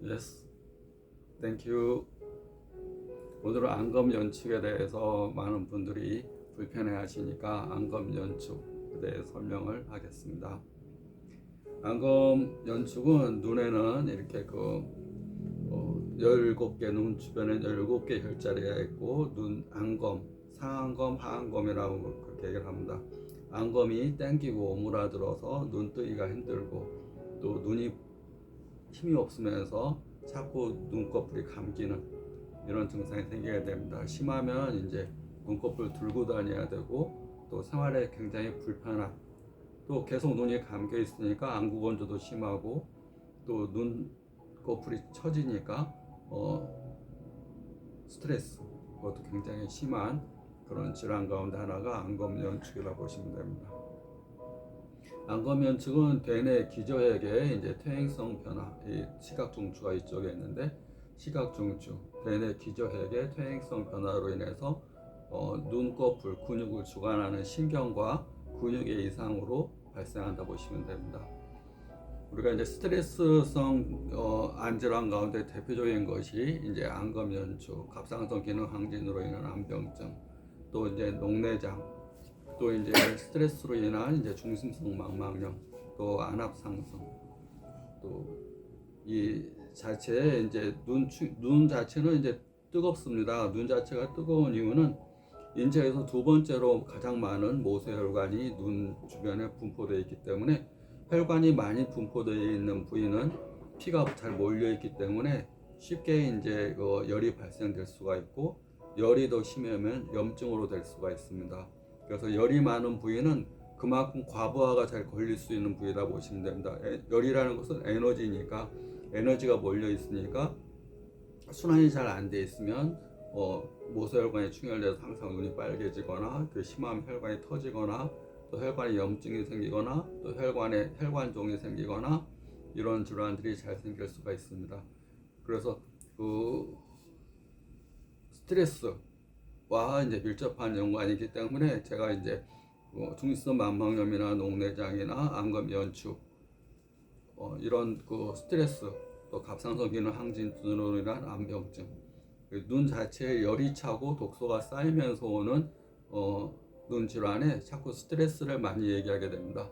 Yes, thank you. 오늘은 안검 연축에 대해서 많은 분들이 불편해 하시니까 안검 연축에 대해 설명을 하겠습니다. 안검 연축은 눈에는 이렇게 17개, 눈 주변에 17개 혈자리가 있고, 눈 안검, 상안검, 하안검이라고 그렇게 얘기를 합니다. 안검이 땡기고 오므라들어서 눈뜨기가 힘들고, 또 눈이 힘이 없으면서 자꾸 눈꺼풀이 감기는 이런 증상이 생기게 됩니다. 심하면 이제 눈꺼풀 들고 다녀야 되고, 또 생활에 굉장히 불편한, 또 계속 눈이 감겨 있으니까 안구 건조도 심하고, 또 눈꺼풀이 처지니까 스트레스, 그것도 굉장히 심한 그런 질환 가운데 하나가 안검연축이라고 보시면 됩니다. 안검연축은 대뇌 기저핵의 이제 퇴행성 변화, 이 시각중추가 이쪽에 있는데, 시각중추, 대뇌 기저핵의 퇴행성 변화로 인해서 눈꺼풀 근육을 주관하는 신경과 근육의 이상으로 발생한다 보시면 됩니다. 우리가 이제 스트레스성 안질환 가운데 대표적인 것이 이제 안검연축, 갑상선 기능 항진으로 인한 안병증, 또 이제 녹내장, 또 이제 스트레스로 인한 이제 중심성 망막염, 또 안압상성, 또 이 자체에 이제 눈 자체는 이제 뜨겁습니다. 눈 자체가 뜨거운 이유는 인체에서 두 번째로 가장 많은 모세혈관이 눈 주변에 분포되어 있기 때문에, 혈관이 많이 분포되어 있는 부위는 피가 잘 몰려 있기 때문에 쉽게 이제 열이 발생될 수가 있고, 열이 더 심하면 염증으로 될 수가 있습니다. 그래서 열이 많은 부위는 그만큼 과부하가 잘 걸릴 수 있는 부위다 보시면 됩니다. 열이라는 것은 에너지니까, 에너지가 몰려 있으니까 순환이 잘 안 돼 있으면 모세혈관이 충혈돼서 항상 눈이 빨개지거나, 그 심하면 혈관이 터지거나, 또 혈관에 염증이 생기거나, 또 혈관에 혈관종이 생기거나, 이런 질환들이 잘 생길 수가 있습니다. 그래서 그 스트레스와 이제 밀접한 연관이기 때문에 제가 이제 중심성 망막염이나 녹내장이나 안검 연축, 이런 그 스트레스, 또 갑상선 기능 항진증으로 인한 안병증, 눈 자체에 열이 차고 독소가 쌓이면서 오는 눈 질환에 자꾸 스트레스를 많이 얘기하게 됩니다.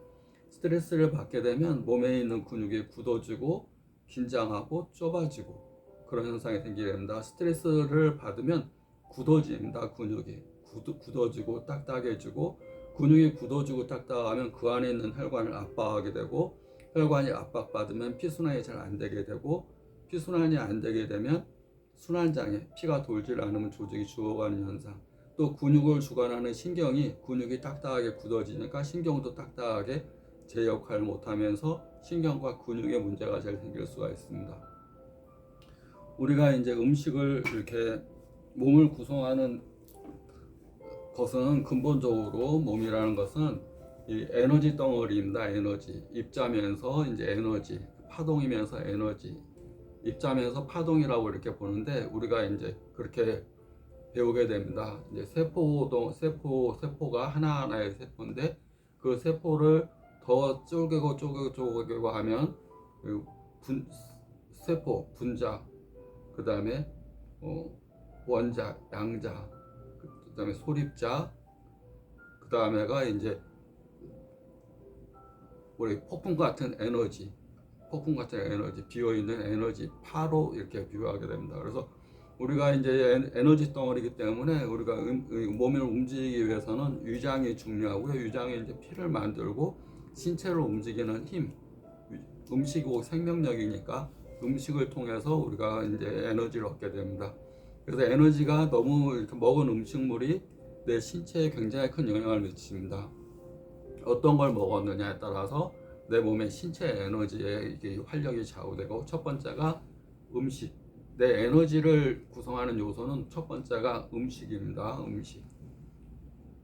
스트레스를 받게 되면 몸에 있는 근육이 굳어지고 긴장하고 좁아지고 그런 현상이 생기게 됩니다. 스트레스를 받으면 굳어집니다. 근육이 굳어지고 딱딱해지고, 근육이 굳어지고 딱딱하면 그 안에 있는 혈관을 압박하게 되고, 혈관이 압박받으면 피순환이 잘 안 되게 되고, 피순환이 안 되게 되면 순환장애, 피가 돌질 않으면 조직이 죽어가는 현상, 또 근육을 주관하는 신경이, 근육이 딱딱하게 굳어지니까 신경도 딱딱하게 제 역할을 못하면서 신경과 근육에 문제가 잘 생길 수가 있습니다. 우리가 이제 음식을 이렇게 몸을 구성하는 것은, 근본적으로 몸이라는 것은 이 에너지 덩어리입니다. 에너지, 입자면서 이제 에너지, 파동이면서 에너지, 입자면서 파동이라고 이렇게 보는데, 우리가 이제 그렇게 배우게 됩니다. 이제 세포가 하나하나의 세포인데, 그 세포를 더 쪼개고 하면 세포, 분자, 그 다음에 원자, 양자, 그 다음에 소립자, 그 다음에가 이제 우리 폭풍 같은 에너지, 비어있는 에너지, 파로 이렇게 비유하게 됩니다. 그래서 우리가 이제 에너지 덩어리이기 때문에, 우리가 몸을 움직이기 위해서는 위장이 중요하고요. 위장이 이제 피를 만들고 신체를 움직이는 힘, 음식이고 생명력이니까 음식을 통해서 우리가 이제 에너지를 얻게 됩니다. 그래서 에너지가 너무 이렇게 먹은 음식물이 내 신체에 굉장히 큰 영향을 미칩니다. 어떤 걸 먹었느냐에 따라서 내 몸의 신체 에너지에 활력이 좌우되고, 첫 번째가 음식, 내 에너지를 구성하는 요소는 첫 번째가 음식입니다.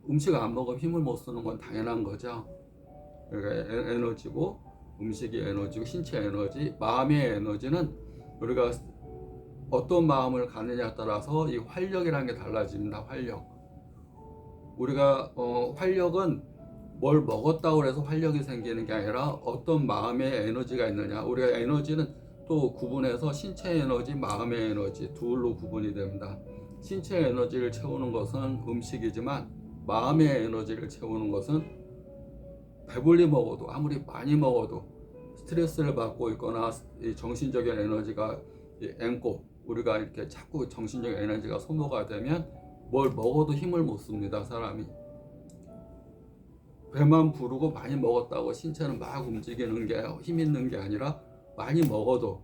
음식 안 먹으면 힘을 못 쓰는 건 당연한 거죠. 그러니까 에너지고, 음식이 에너지고, 신체 에너지, 마음의 에너지는 우리가 어떤 마음을 갖느냐에 따라서 이 활력이라는 게 달라집니다. 우리가 활력은 뭘 먹었다고 해서 활력이 생기는 게 아니라 어떤 마음의 에너지가 있느냐. 우리가 에너지는 또 구분해서 신체 에너지, 마음의 에너지 둘로 구분이 됩니다. 신체 에너지를 채우는 것은 음식이지만 마음의 에너지를 채우는 것은 배불리 먹어도, 아무리 많이 먹어도 스트레스를 받고 있거나 이 정신적인 에너지가 앵꼬, 우리가 이렇게 자꾸 정신적인 에너지가 소모가 되면 뭘 먹어도 힘을 못 씁니다. 사람이 배만 부르고 많이 먹었다고 신체는 막 움직이는 게 힘 있는 게 아니라, 많이 먹어도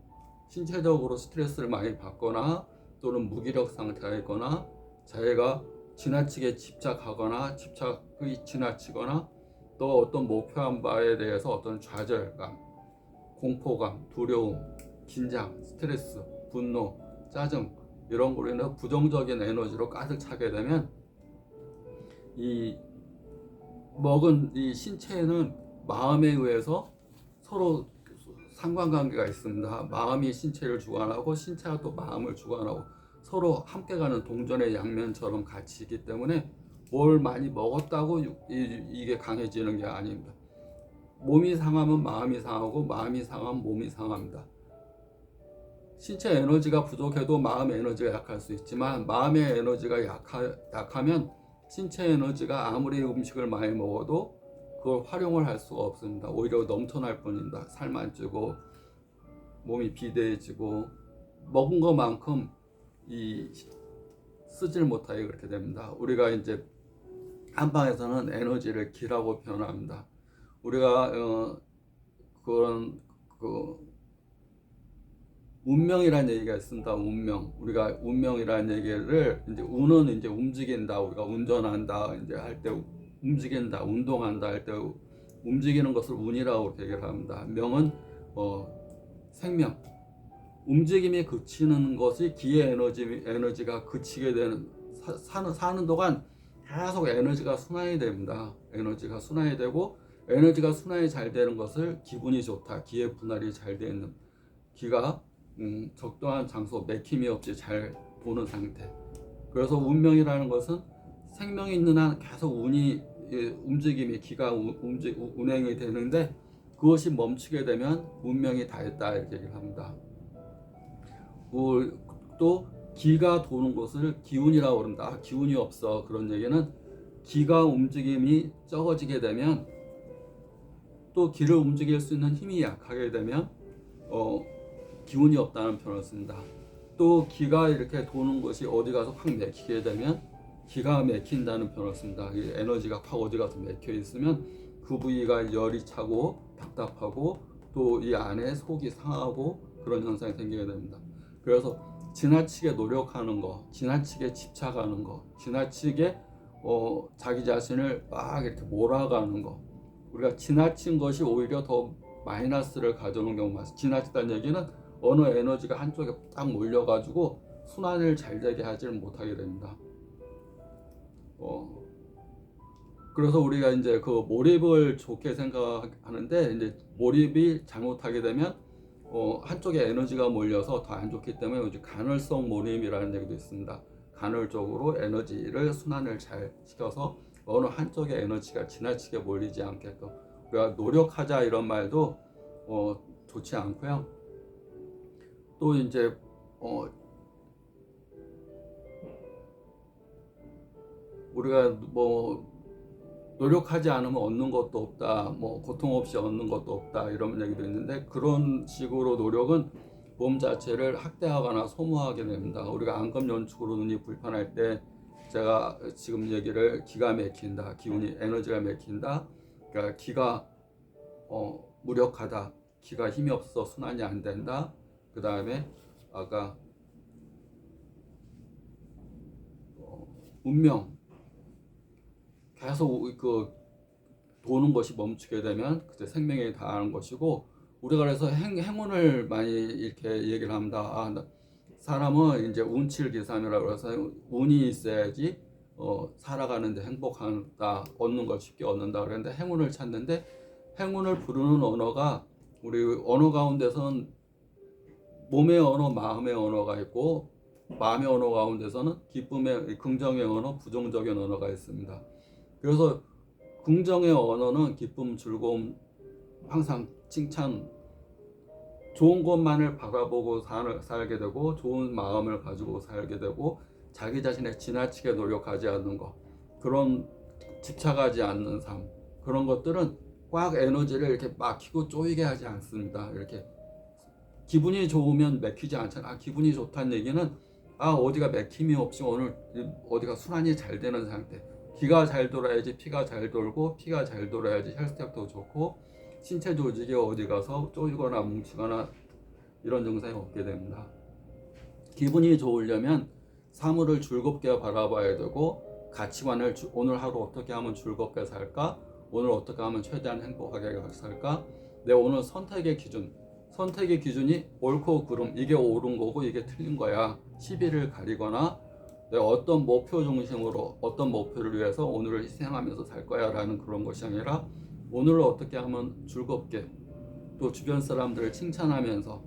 신체적으로 스트레스를 많이 받거나 또는 무기력 상태가 있거나 자기가 지나치게 집착하거나 집착이 지나치거나 또 어떤 목표한 바에 대해서 어떤 좌절감, 공포감, 두려움, 긴장, 스트레스, 분노, 짜증 이런 걸로 인해 부정적인 에너지로 가득 차게 되면 이 먹은 이 신체는 마음에 의해서 서로 상관관계가 있습니다. 마음이 신체를 주관하고 신체가 또 마음을 주관하고 서로 함께 가는 동전의 양면처럼 같이 있기 때문에 뭘 많이 먹었다고 이게 강해지는 게 아닙니다. 몸이 상하면 마음이 상하고 마음이 상하면 몸이 상합니다. 신체 에너지가 부족해도 마음의 에너지가 약할 수 있지만 마음의 에너지가 약하면 신체 에너지가 아무리 음식을 많이 먹어도 그걸 활용을 할 수가 없습니다. 오히려 넘쳐날 뿐입니다. 살만 찌고 몸이 비대해지고 먹은 것만큼 쓰질 못하게 그렇게 됩니다. 우리가 이제 한방에서는 에너지를 기라고 표현합니다. 우리가 그런 운명이라는 얘기가 있습니다. 운명. 우리가 운명이라는 얘기를 이제 운은 이제 움직인다. 우리가 운전한다. 이제 할 때 움직인다. 운동한다 할 때 움직이는 것을 운이라고 얘기를 합니다. 명은 생명. 움직임이 그치는 것이 기의 에너지가 그치게 되는 사는 동안 계속 에너지가 순환이 됩니다. 에너지가 순환이 되고 에너지가 순환이 잘 되는 것을 기분이 좋다. 기의 분할이 잘 되는 기가 적당한 장소, 맥힘이 없이 잘 도는 상태. 그래서 운명이라는 것은 생명이 있는 한 계속 움직임이 기가 운행이 되는데 그것이 멈추게 되면 운명이 다했다 이렇게 얘기를 합니다. 또 기가 도는 것을 기운이라고 그런다. 기운이 없어. 그런 얘기는 기가 움직임이 적어지게 되면 또 기를 움직일 수 있는 힘이 약하게 되면 기운이 없다는 표현을 씁니다. 또 기가 이렇게 도는 것이 어디 가서 확 맥히게 되면 기가 맥힌다는 표현을 씁니다. 에너지가 확 어디 가서 맥혀 있으면 그 부위가 열이 차고 답답하고 또 이 안에 속이 상하고 그런 현상이 생기게 됩니다. 그래서 지나치게 노력하는 거, 지나치게 집착하는 거, 지나치게 자기 자신을 막 이렇게 몰아가는 거, 우리가 지나친 것이 오히려 더 마이너스를 가져오는 경우가 많습니다. 지나치다는 얘기는 어느 에너지가 한쪽에 딱 몰려가지고 순환을 잘 되게 하지를 못하게 됩니다. 그래서 우리가 이제 그 몰입을 좋게 생각하는데 이제 몰입이 잘못하게 되면 한쪽에 에너지가 몰려서 더 안 좋기 때문에 이제 간헐성 몰입이라는 얘기도 있습니다. 간헐적으로 에너지를 순환을 잘 시켜서 어느 한쪽에 에너지가 지나치게 몰리지 않게끔 우리가 노력하자 이런 말도 좋지 않고요. 또 이제 우리가 뭐 노력하지 않으면 얻는 것도 없다, 뭐 고통 없이 얻는 것도 없다 이런 얘기도 있는데 그런 식으로 노력은 몸 자체를 학대하거나 소모하게 됩니다. 우리가 안검 연축으로 눈이 불편할 때 제가 지금 얘기를 기가 막힌다, 기운이 에너지가 막힌다, 그러니까 기가 무력하다, 기가 힘이 없어 순환이 안 된다. 그 다음에 아까 운명 계속 도는 것이 멈추게 되면 그때 생명에 닿는 것이고 우리가 그래서 행운을 많이 이렇게 얘기를 합니다. 사람은 이제 운칠기삼이라고 해서 운이 있어야지 살아가는데 행복하다, 얻는 걸 쉽게 얻는다 그랬는데 행운을 찾는데 행운을 부르는 언어가 우리 언어 가운데서는 몸의 언어, 마음의 언어가 있고 마음의 언어 가운데서는 기쁨의 긍정의 언어, 부정적인 언어가 있습니다. 그래서 긍정의 언어는 기쁨, 즐거움, 항상 칭찬, 좋은 것만을 바라보고 살게 되고 좋은 마음을 가지고 살게 되고 자기 자신에 지나치게 노력하지 않는 것, 그런 집착하지 않는 삶, 그런 것들은 꽉 에너지를 이렇게 막히고 쪼이게 하지 않습니다. 이렇게 기분이 좋으면 맥히지 않잖아. 기분이 좋다는 얘기는 어디가 맥힘이 없이 오늘 어디가 순환이 잘 되는 상태. 기가 잘 돌아야지 피가 잘 돌고, 피가 잘 돌아야지 혈색도 좋고, 신체 조직이 어디 가서 쪼이거나 뭉치거나 이런 증상이 없게 됩니다. 기분이 좋으려면 사물을 즐겁게 바라봐야 되고, 가치관을 오늘 하루 어떻게 하면 즐겁게 살까? 오늘 어떻게 하면 최대한 행복하게 살까? 내 오늘 선택의 기준이 옳고 그름, 이게 옳은 거고 이게 틀린 거야. 시비를 가리거나 내가 어떤 목표 중심으로 어떤 목표를 위해서 오늘을 희생하면서 살 거야 라는 그런 것이 아니라, 오늘을 어떻게 하면 즐겁게, 또 주변 사람들을 칭찬하면서,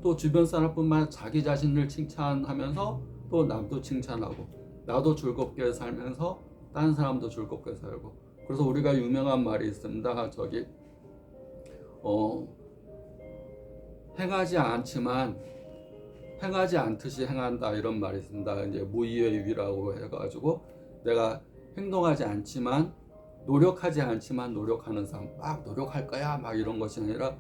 또 주변 사람뿐만 아니라 자기 자신을 칭찬하면서 또 남도 칭찬하고, 나도 즐겁게 살면서 다른 사람도 즐겁게 살고. 그래서 우리가 유명한 말이 있습니다. 행하지 않지만 행하지 않듯이 행한다, 이런 말이 있습니다. 이제 무의의 위라고 해가지고, 내가 행동하지 않지만 노력하지 않지만 노력하는 삶, 막 노력할 거야 막 이런 것이 아니라,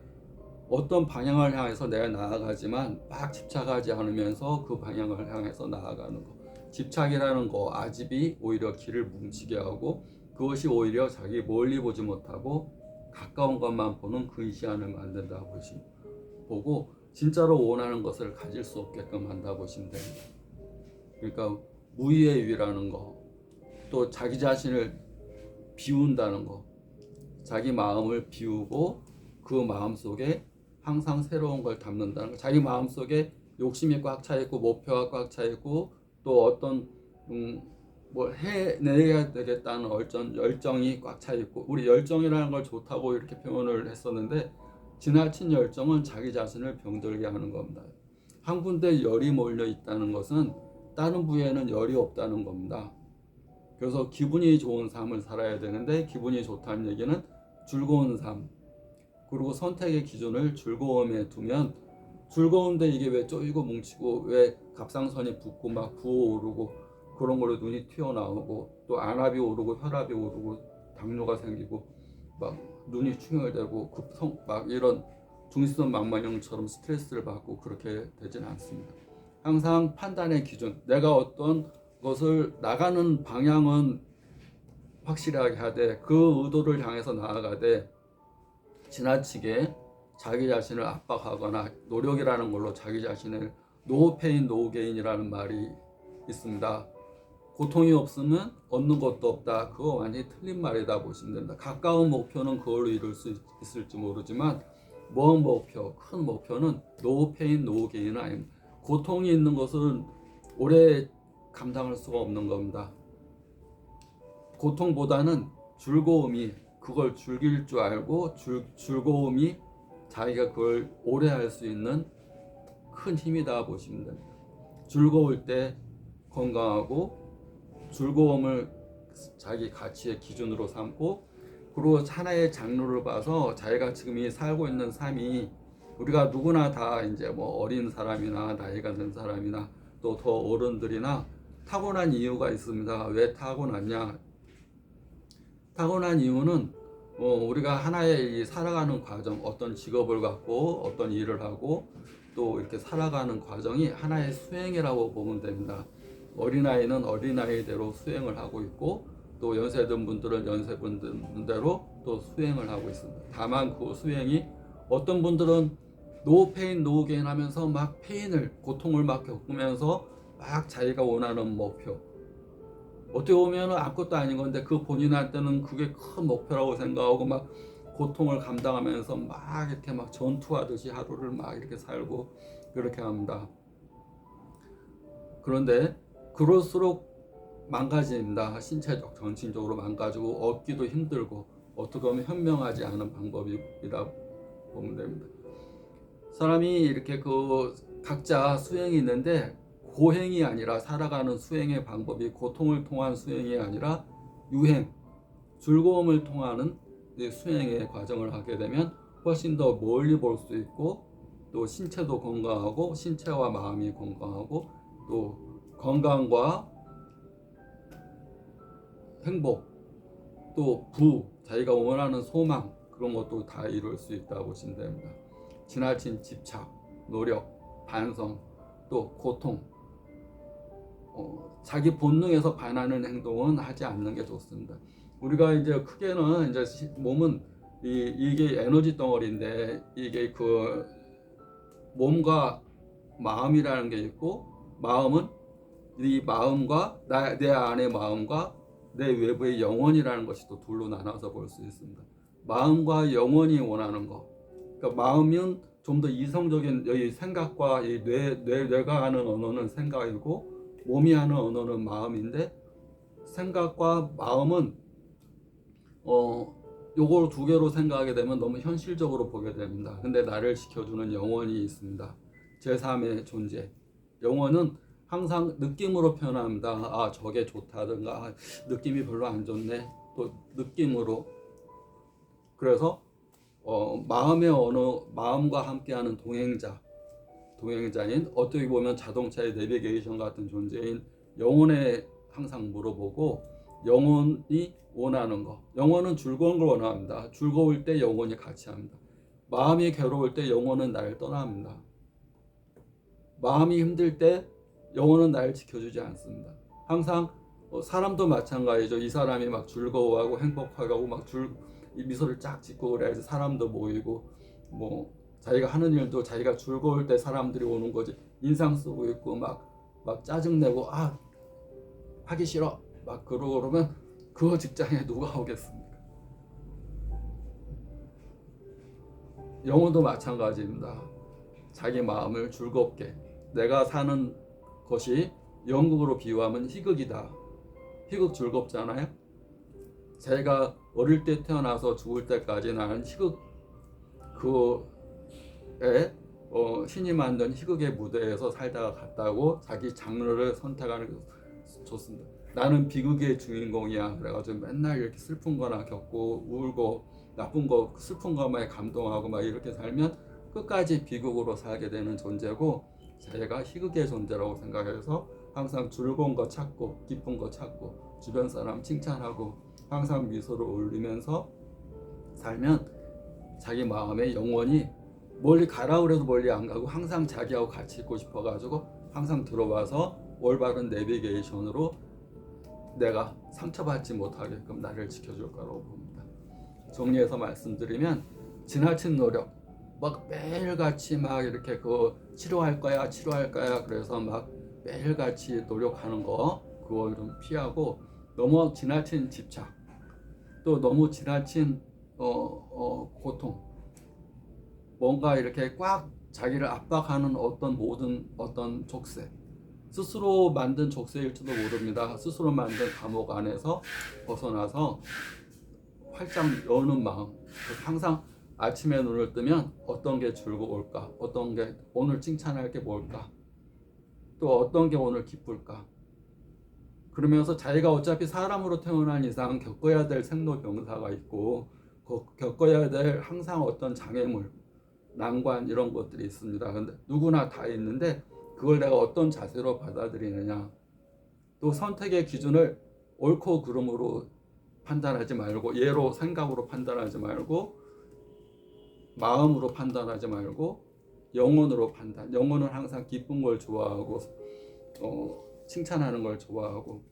어떤 방향을 향해서 내가 나아가지만 막 집착하지 않으면서 그 방향을 향해서 나아가는 거. 집착이라는 거, 아집이 오히려 길을 뭉치게 하고, 그것이 오히려 자기 멀리 보지 못하고 가까운 것만 보는 근시안을 만든다 보고, 진짜로 원하는 것을 가질 수 없게끔 한다 보시면 됩니다. 그러니까 무의의 위라는 거, 또 자기 자신을 비운다는 거, 자기 마음을 비우고 그 마음 속에 항상 새로운 걸 담는다는 거. 자기 마음 속에 욕심이 꽉 차 있고 목표가 꽉 차 있고, 또 어떤 뭘 해내야 되겠다는 열정이 꽉 차 있고, 우리 열정이라는 걸 좋다고 이렇게 표현을 했었는데, 지나친 열정은 자기 자신을 병들게 하는 겁니다. 한 군데 열이 몰려 있다는 것은 다른 부위에는 열이 없다는 겁니다. 그래서 기분이 좋은 삶을 살아야 되는데, 기분이 좋다는 얘기는 즐거운 삶, 그리고 선택의 기준을 즐거움에 두면, 즐거운데 이게 왜 쪼이고 뭉치고 왜 갑상선이 붓고 막 부어오르고 그런 걸로 눈이 튀어나오고, 또 안압이 오르고 혈압이 오르고 당뇨가 생기고 막 눈이 충혈되고 막 이런 중이성 망막염처럼 스트레스를 받고, 그렇게 되지는 않습니다. 항상 판단의 기준, 내가 어떤 것을 나가는 방향은 확실하게 하되 그 의도를 향해서 나아가되, 지나치게 자기 자신을 압박하거나 노력이라는 걸로 자기 자신을 노 페인 노 게인이라는 말이 있습니다. 고통이 없으면 얻는 것도 없다. 그거 완전히 틀린 말이다 보시면 됩니다. 가까운 목표는 그걸로 이룰 수 있을지 모르지만, 먼 목표, 큰 목표는 노 페인 노 게인은 아닙니다. 고통이 있는 것은 오래 감당할 수가 없는 겁니다. 고통보다는 즐거움이, 그걸 즐길 줄 알고 즐거움이 자기가 그걸 오래 할 수 있는 큰 힘이다 보시면 됩니다. 즐거울 때 건강하고, 즐거움을 자기 가치의 기준으로 삼고, 그리고 하나의 장르를 봐서 자기가 지금 이 살고 있는 삶이, 우리가 누구나 다 이제 뭐 어린 사람이나 나이가 든 사람이나 또 더 어른들이나 타고난 이유가 있습니다. 왜 타고났냐? 타고난 이유는 우리가 하나의 이 살아가는 과정, 어떤 직업을 갖고 어떤 일을 하고 또 이렇게 살아가는 과정이 하나의 수행이라고 보면 됩니다. 어린아이는 어린아이대로 수행을 하고 있고, 또 연세든 분들은 연세분대로 또 수행을 하고 있습니다. 다만 그 수행이, 어떤 분들은 노 페인 노 게인 하면서 막 고통을 막 겪으면서 막 자기가 원하는 목표, 어떻게 보면 아무것도 아닌 건데 그 본인한테는 그게 큰 목표라고 생각하고 막 고통을 감당하면서 막 이렇게 막 전투하듯이 하루를 막 이렇게 살고 그렇게 합니다. 그런데 그럴수록 망가집니다. 신체적, 정신적으로 망가지고 얻기도 힘들고, 어떻게 보면 현명하지 않은 방법이라 보면 됩니다. 사람이 이렇게 각자 수행이 있는데, 고행이 아니라, 살아가는 수행의 방법이 고통을 통한 수행이 아니라 유행, 즐거움을 통하는 수행의 과정을 하게 되면 훨씬 더 멀리 볼 수 있고, 또 신체도 건강하고 신체와 마음이 건강하고 또 건강과 행복 또 자기가 원하는 소망 그런 것도 다 이룰 수 있다고 보시면 됩니다. 지나친 집착, 노력, 반성, 또 고통, 자기 본능에서 반하는 행동은 하지 않는 게 좋습니다. 우리가 이제 크게는 이제 몸은 이게 에너지 덩어리인데 이게 그 몸과 마음이라는 게 있고 마음은 이 마음과 내 안의 마음과 내 외부의 영혼이라는 것이 또 둘로 나눠서 볼 수 있습니다. 마음과 영혼이 원하는 것. 그러니까 마음은 좀 더 이성적인 이 생각과 이 뇌가 하는 언어는 생각이고 몸이 하는 언어는 마음인데 생각과 마음은 요거 두 개로 생각하게 되면 너무 현실적으로 보게 됩니다. 근데 나를 지켜주는 영혼이 있습니다. 제3의 존재. 영혼은 항상 느낌으로 표현합니다. 아, 저게 좋다든가, 아, 느낌이 별로 안 좋네. 또 느낌으로. 그래서 마음의 언어, 마음과 함께하는 동행자인 어떻게 보면 자동차의 내비게이션 같은 존재인 영혼에 항상 물어보고 영혼이 원하는 거. 영혼은 즐거운 걸 원합니다. 즐거울 때 영혼이 같이 합니다. 마음이 괴로울 때 영혼은 나를 떠납니다. 마음이 힘들 때 영혼은 나를 지켜주지 않습니다. 항상 사람도 마찬가지죠. 이 사람이 막 즐거워하고 행복하고 막 미소를 쫙 짓고 그래야지 사람도 모이고 뭐 자기가 하는 일도 자기가 즐거울 때 사람들이 오는 거지. 인상 쓰고 있고 막 짜증내고 아 하기 싫어 막 그러면 그 직장에 누가 오겠습니까? 영혼도 마찬가지입니다. 자기 마음을 즐겁게 내가 사는 것이 영국으로 비유하면 희극이다. 희극 즐겁잖아요. 제가 어릴 때 태어나서 죽을 때까지 나는 희극 그에 신이 만든 희극의 무대에서 살다가 갔다고 자기 장르를 선택하는 게 좋습니다. 나는 비극의 주인공이야. 그래가지고 맨날 이렇게 슬픈 거나 겪고 울고 나쁜 거 슬픈 것만 감동하고 막 이렇게 살면 끝까지 비극으로 살게 되는 존재고 자기가 희극의 존재라고 생각해서 항상 즐거운 거 찾고 기쁜 거 찾고 주변 사람 칭찬하고 항상 미소를 올리면서 살면 자기 마음의 영혼이 멀리 가라 그래도 멀리 안 가고 항상 자기하고 같이 있고 싶어가지고 항상 들어와서 올바른 내비게이션으로 내가 상처받지 못하게끔 나를 지켜줄 거라고 봅니다. 정리해서 말씀드리면 지나친 노력 막 매일같이 막 이렇게 치료할 거야 그래서 막 매일같이 노력하는 거 그거 좀 피하고 너무 지나친 집착 또 너무 지나친 고통 뭔가 이렇게 꽉 자기를 압박하는 어떤 족쇄 스스로 만든 족쇄일지도 모릅니다. 스스로 만든 감옥 안에서 벗어나서 활짝 여는 마음 항상 아침에 눈을 뜨면 어떤 게 즐거울까 어떤 게 오늘 칭찬할 게 뭘까 또 어떤 게 오늘 기쁠까 그러면서 자기가 어차피 사람으로 태어난 이상 겪어야 될 생로병사가 있고 겪어야 될 항상 어떤 장애물 난관 이런 것들이 있습니다. 근데 누구나 다 있는데 그걸 내가 어떤 자세로 받아들이느냐 또 선택의 기준을 옳고 그름으로 판단하지 말고 예로 생각으로 판단하지 말고 마음으로 판단하지 말고 영혼으로 판단 영혼은 항상 기쁜 걸 좋아하고 칭찬하는 걸 좋아하고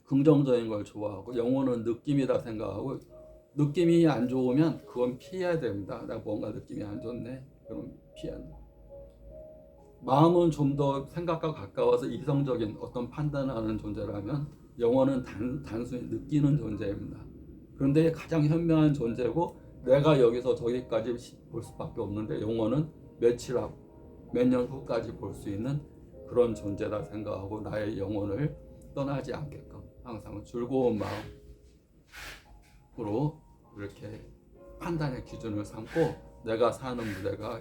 긍정적인 걸 좋아하고 영혼은 느낌이다 생각하고 느낌이 안 좋으면 그건 피해야 됩니다. 내가 뭔가 느낌이 안 좋네 그럼 피한다. 마음은 좀 더 생각과 가까워서 이성적인 어떤 판단을 하는 존재라면 영혼은 단순히 느끼는 존재입니다. 그런데 가장 현명한 존재고 내가 여기서 저기까지 볼 수밖에 없는데 영혼은 며칠 앞, 몇 년 후까지 볼 수 있는 그런 존재다 생각하고 나의 영혼을 떠나지 않게끔 항상 즐거운 마음으로 이렇게 판단의 기준을 삼고 내가 사는 무대가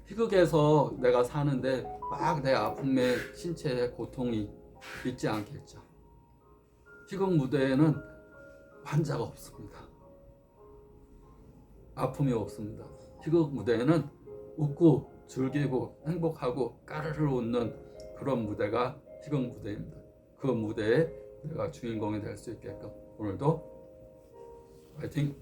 희극에서 내가 사는데 막 내 아픔에 신체에 고통이 있지 않겠죠. 희극 무대에는 환자가 없습니다. 아픔이 없습니다. 희극 무대에는 웃고 즐기고 행복하고 까르르 웃는 그런 무대가 희극 무대입니다. 그 무대에 내가 주인공이 될 수 있게끔 오늘도 화이팅!